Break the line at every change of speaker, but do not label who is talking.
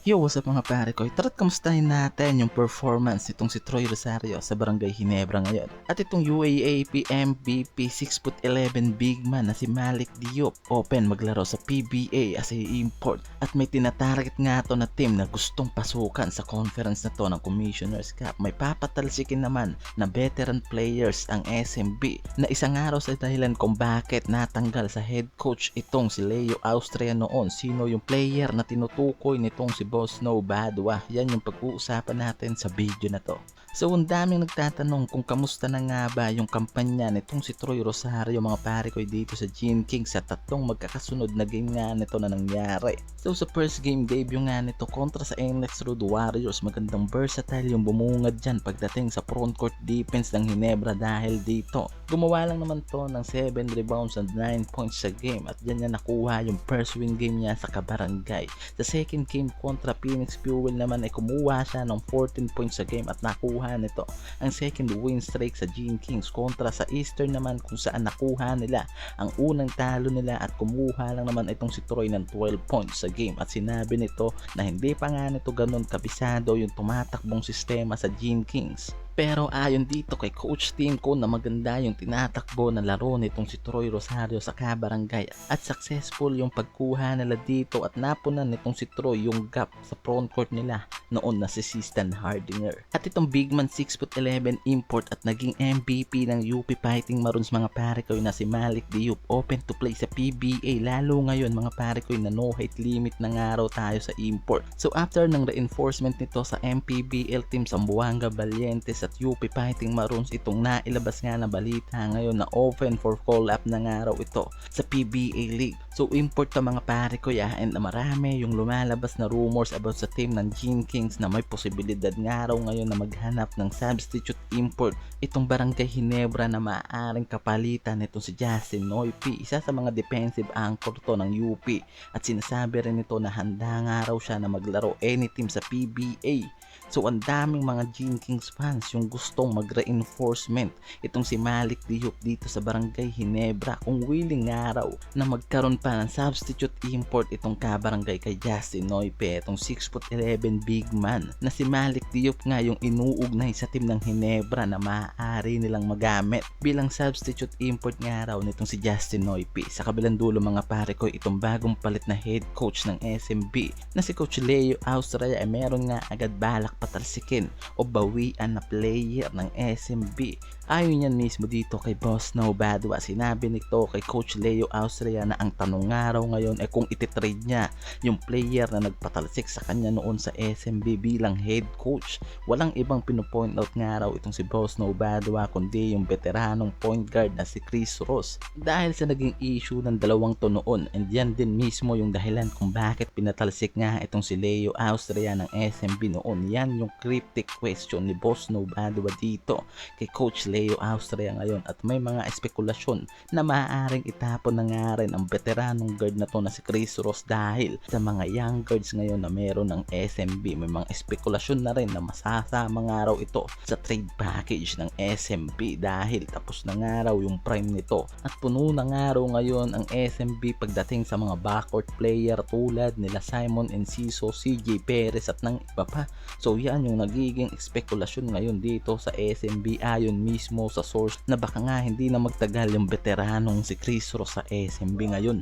Yo, what's up mga pare ko? Tara't kamustahin natin yung performance nitong si Troy Rosario sa Barangay Ginebra ngayon. At itong UAAP MVP 6'11" big man na si Malik Diop open maglaro sa PBA as a import. At may tinatarget nga to na team na gustong pasukan sa conference na to ng Commissioner's Cup. May papatalsikin naman na veteran players ang SMB na isang araw sa dahilan kung bakit natanggal sa head coach itong si Leo Austria noon. Sino yung player na tinutukoy nitong si Boss No Badwa? Yan yung pag-uusapan natin sa video na to. So ang daming nagtatanong kung kamusta na nga ba yung kampanya nitong si Troy Rosario mga pare ko dito sa Gene Kings sa tatlong magkakasunod na game nga nito na nangyari. So sa first game debut nga nito kontra sa NLEX Road Warriors, magandang versatile yung bumungad dyan pagdating sa front court defense ng Ginebra dahil dito gumawa lang naman to ng 7 rebounds and 9 points sa game at dyan niya nakuha yung first win game niya sa Kabarangay. Sa second game kontra Phoenix Fuel naman ay kumuha siya ng 14 points sa game at nakuha nito ang second win streak sa Gene Kings kontra sa Eastern naman kung saan nakuha nila ang unang talo nila at kumuha lang naman itong si Troy ng 12 points sa game at sinabi nito na hindi pa nga nito ganun kabisado yung tumatakbong sistema sa Gene Kings. Pero ayon dito kay Coach Team ko na maganda yung tinatakbo na laro nitong si Troy Rosario sa Kabarangay at successful yung pagkuha nila dito at napunan nitong si Troy yung gap sa front court nila noon na si Stan Hardinger. At itong big man 6'11" import at naging MVP ng UP Fighting Maroons mga pare ko na si Malik Diop open to play sa PBA lalo ngayon mga pare ko na no height limit na nga raw tayo sa import. So after ng reinforcement nito sa MPBL team Zamboanga Valientes at UP Fighting Maroons, itong nailabas nga na balita ngayon na open for call-up na nga raw ito sa PBA League. So import ka mga pare ko and marami yung lumalabas na rumors about sa team ng Gene Kings na may posibilidad nga raw ngayon na maghanap ng substitute import itong Barangay Ginebra na maaaring kapalitan nito si Justin Noypi, isa sa mga defensive anchor to ng UP at sinasabi rin nito na handa nga raw siya na maglaro any team sa PBA. So ang daming mga Gene Kings fans yung gustong mag-reinforcement itong si Malik Diop dito sa Barangay Ginebra kung willing nga raw na magkaroon pa ng substitute import itong kabarangay kay Justin Noype, itong 6'11" big man na si Malik Diop nga yung inuugnay sa team ng Ginebra na maaari nilang magamit bilang substitute import nga raw nitong si Justin Noype. Sa kabilang dulo mga pare ko itong bagong palit na head coach ng SMB na si Coach Leo Austria ay meron nga agad balak patalsikin o bawian na player ng SMB. Ayon yan mismo dito kay Boss No Badwa, sinabi nito kay Coach Leo Austria na ang tanong nga raw ngayon ay kung ititrade niya yung player na nagpatalsik sa kanya noon sa SMB bilang head coach. Walang ibang pinupoint out nga raw itong si Boss No Badwa kundi yung veteranong point guard na si Chris Ross dahil sa naging issue ng dalawang to noon, and yan din mismo yung dahilan kung bakit pinatalsik nga itong si Leo Austria ng SMB noon. Yan yung cryptic question ni Boss No Badwa dito kay Coach Leo Austria ngayon at may mga espekulasyon na maaaring itapon na nga rin ang veteranong guard na to na si Chris Ross dahil sa mga young guards ngayon na meron ng SMB. May mga espekulasyon na rin na masasama nga raw ito sa trade package ng SMB dahil tapos na nga raw yung prime nito at puno na nga raw ngayon ang SMB pagdating sa mga backcourt player tulad nila Simon Enciso, CJ Perez at ng iba pa. So yan yung nagiging espekulasyon ngayon dito sa SMB ayon mismo sa source na baka nga hindi na magtagal yung veteranong si Chris Ross sa SMB ngayon.